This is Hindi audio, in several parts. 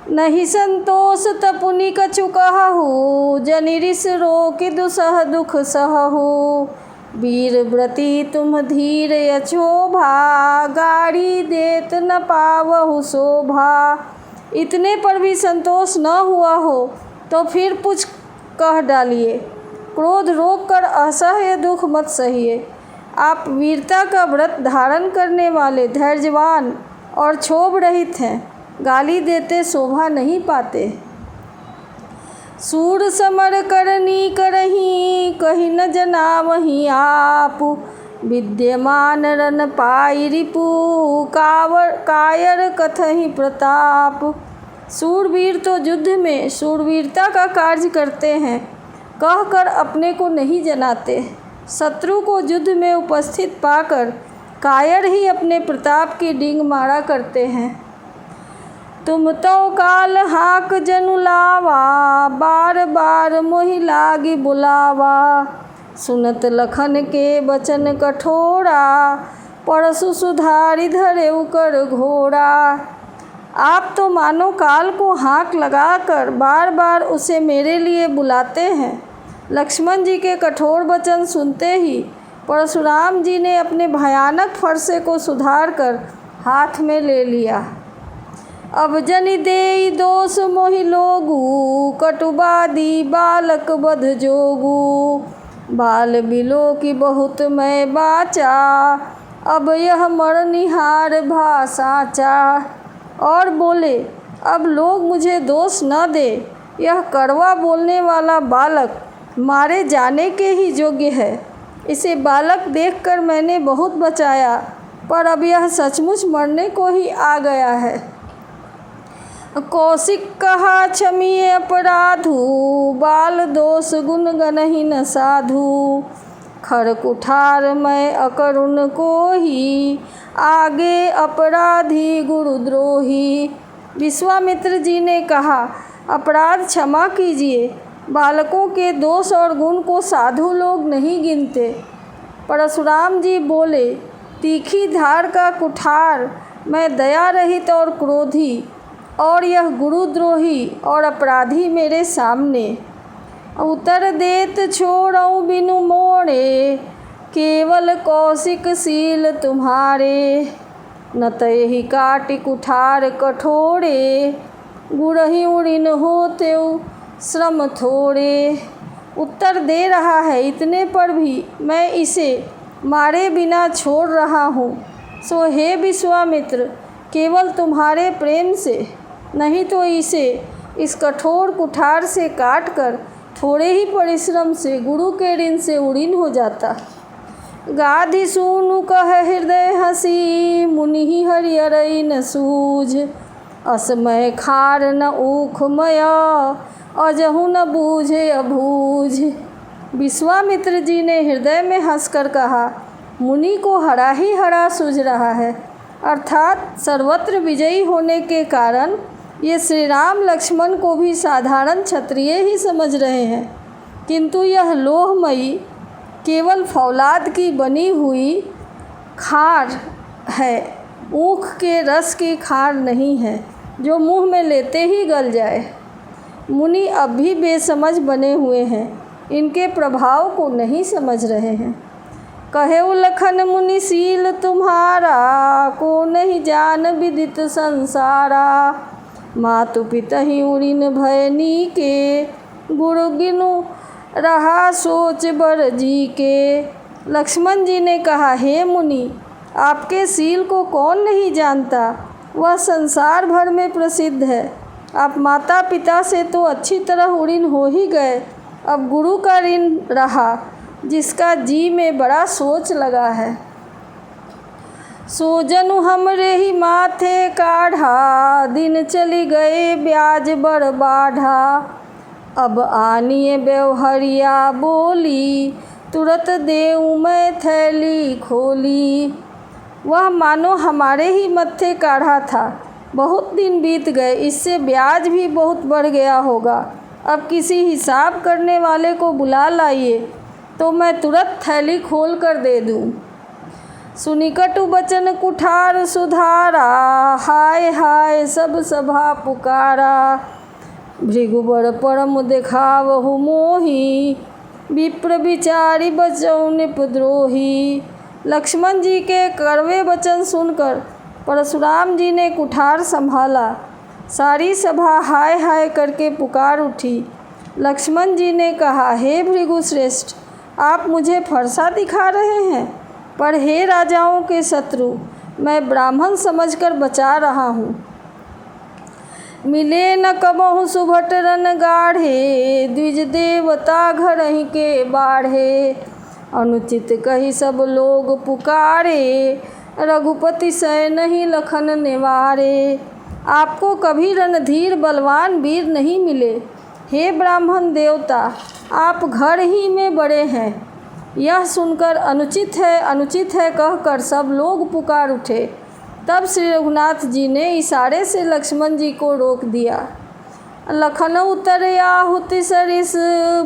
नहीं संतोष तपुनि कछु कहु, जनि रिस रोकि दुसह दुख सहु। वीर व्रती तुम धीर अछोभा, गाड़ी देत न पावहु शोभा। इतने पर भी संतोष न हुआ हो तो फिर कुछ कह डालिए। क्रोध रोक कर असह्य दुख मत सहिए। आप वीरता का व्रत धारण करने वाले धैर्यवान और क्षोभ रहित हैं, गाली देते शोभा नहीं पाते। सूर समर करनी करही, कही न जनावही आप। विद्यमान रन पाई रिपु, कायर कथहि प्रताप। सूरवीर तो युद्ध में सूरवीरता का कार्य करते हैं, कहकर अपने को नहीं जनाते। शत्रु को युद्ध में उपस्थित पाकर कायर ही अपने प्रताप की डींग मारा करते हैं। तुम तो काल हाक जनु लावा, बार बार मोहि लागी बुलावा। सुनत लखन के बचन कठोरा, परसु सुधारि धरेउ कर घोड़ा। आप तो मानो काल को हाँक लगाकर बार बार उसे मेरे लिए बुलाते हैं। लक्ष्मण जी के कठोर वचन सुनते ही परशुराम जी ने अपने भयानक फरसे को सुधार कर हाथ में ले लिया। अब जनि देई दोष मोहि लोगु, कटुबादी बालक बध जोगु। बाल बिलो की बहुत मैं बाचा, अब यह मरनिहार भा साचा। और बोले, अब लोग मुझे दोष न दे, यह कड़वा बोलने वाला बालक मारे जाने के ही योग्य है। इसे बालक देखकर मैंने बहुत बचाया, पर अब यह सचमुच मरने को ही आ गया है। कौशिक कहा क्षमीय अपराधु, बाल दोष गुण गनहि न साधु। खर कुठार मैं अकरुण को ही, आगे अपराधी गुरुद्रोही। विश्वामित्र जी ने कहा, अपराध क्षमा कीजिए। बालकों के दोष और गुण को साधु लोग नहीं गिनते। परशुराम जी बोले, तीखी धार का कुठार मैं दया रहित और क्रोधी, और यह गुरुद्रोही और अपराधी मेरे सामने। उत्तर देत छोड़ऊ बिनु मोड़े, केवल कौशिक सील तुम्हारे। न तहि काटि कुठार कठोरे, गुरहि उड़िन होतेउ श्रम थोड़े। उत्तर दे रहा है, इतने पर भी मैं इसे मारे बिना छोड़ रहा हूँ। सो हे विश्वामित्र, केवल तुम्हारे प्रेम से, नहीं तो इसे इस कठोर कुठार से काटकर थोड़े ही परिश्रम से गुरु के ऋण से उड़ीन हो जाता। गाधि सूनु कह हृदय हसी, मुनि हरिहरई न सूझ। असमय खार न ऊख मया, अजहु न बूझे अबूझ। विश्वामित्र जी ने हृदय में हंसकर कहा, मुनि को हरा ही हरा सूझ रहा है। अर्थात सर्वत्र विजयी होने के कारण ये श्री राम लक्ष्मण को भी साधारण क्षत्रिय ही समझ रहे हैं, किंतु यह लोहमयी केवल फौलाद की बनी हुई खार है, ऊख के रस की खार नहीं है जो मुंह में लेते ही गल जाए। मुनि अब भी बेसमझ बने हुए हैं, इनके प्रभाव को नहीं समझ रहे हैं। कहेउ लखन मुनि सील तुम्हारा, को नहीं जान विदित संसारा। मातु पितहि उड़िन भय नीके, गुरु गिनु रहा सोच बर जी के। लक्ष्मण जी ने कहा, हे मुनि, आपके सील को कौन नहीं जानता, वह संसार भर में प्रसिद्ध है। आप माता पिता से तो अच्छी तरह उड़ीन हो ही गए, अब गुरु का ऋण रहा जिसका जी में बड़ा सोच लगा है। सोजनु हमरे ही माथे काढ़ा, दिन चली गए ब्याज बड़ बाढ़ा। अब आनिए व्यवहरिया बोली, तुरत देऊँ मैं थैली खोली। वह मानो हमारे ही मत्थे काढ़ा था, बहुत दिन बीत गए, इससे ब्याज भी बहुत बढ़ गया होगा। अब किसी हिसाब करने वाले को बुला लाइए तो मैं तुरंत थैली खोल कर दे दूँ। सुनि कटु बचन कुठार सुधारा, हाय हाय सब सभा पुकारा। भृगुबर परम देखावहु मोही, विप्र विचारी बचौ निपद्रोही। लक्ष्मण जी के कड़वे वचन सुनकर परशुराम जी ने कुठार संभाला। सारी सभा हाय हाय करके पुकार उठी। लक्ष्मण जी ने कहा, हे भृगुश्रेष्ठ, आप मुझे फरसा दिखा रहे हैं, पर हे राजाओं के शत्रु, मैं ब्राह्मण समझकर बचा रहा हूँ। मिले न कबहु सुभट रन गाढ़े, द्विज देवता घरहि के बाढ़े। अनुचित कही सब लोग पुकारे, रघुपति सै नहीं लखन निवारे। आपको कभी रणधीर बलवान वीर नहीं मिले। हे ब्राह्मण देवता, आप घर ही में बड़े हैं। यह सुनकर अनुचित है कहकर सब लोग पुकार उठे। तब श्री रघुनाथ जी ने इशारे से लक्ष्मण जी को रोक दिया। लखन उतर आहुति सरिस,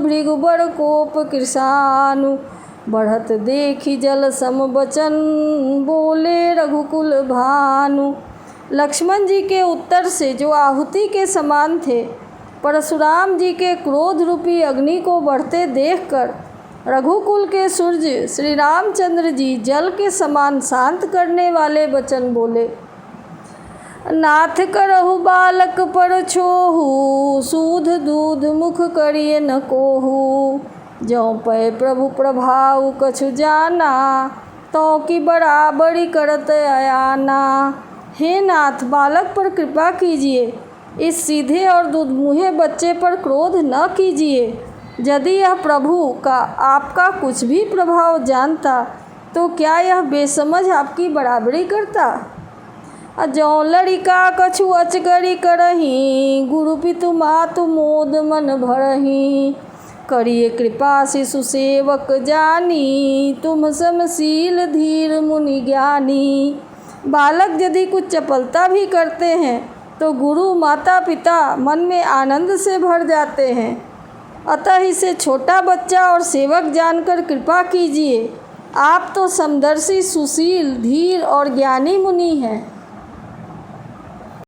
भृगुबर कोप कृशानु। बढ़त देखी जल सम बचन, बोले रघुकुल भानु। लक्ष्मण जी के उत्तर से जो आहुति के समान थे, परशुराम जी के क्रोध रूपी अग्नि को बढ़ते देखकर रघुकुल के सूर्य श्री रामचंद्र जी जल के समान शांत करने वाले वचन बोले। नाथ करहु बालक पर छोहु, सूध दूध मुख करिए न कोहु। जौ पै प्रभु प्रभाव कछु जाना, तो की बराबरी करत अयाना। हे नाथ, बालक पर कृपा कीजिए, इस सीधे और दुधमुहे बच्चे पर क्रोध न कीजिए। यदि यह प्रभु का आपका कुछ भी प्रभाव जानता, तो क्या यह बेसमझ आपकी बराबरी करता। जौ लड़िका कछु अचगरी करही, गुरु पितु मातु मोद मन भरही। करिए कृपा शिशु सेवक जानी, तुम समशील धीर मुनि ज्ञानी। बालक यदि कुछ चपलता भी करते हैं, तो गुरु माता पिता मन में आनंद से भर जाते हैं। अतः इसे छोटा बच्चा और सेवक जानकर कृपा कीजिए। आप तो समदर्शी, सुशील, धीर और ज्ञानी मुनि हैं।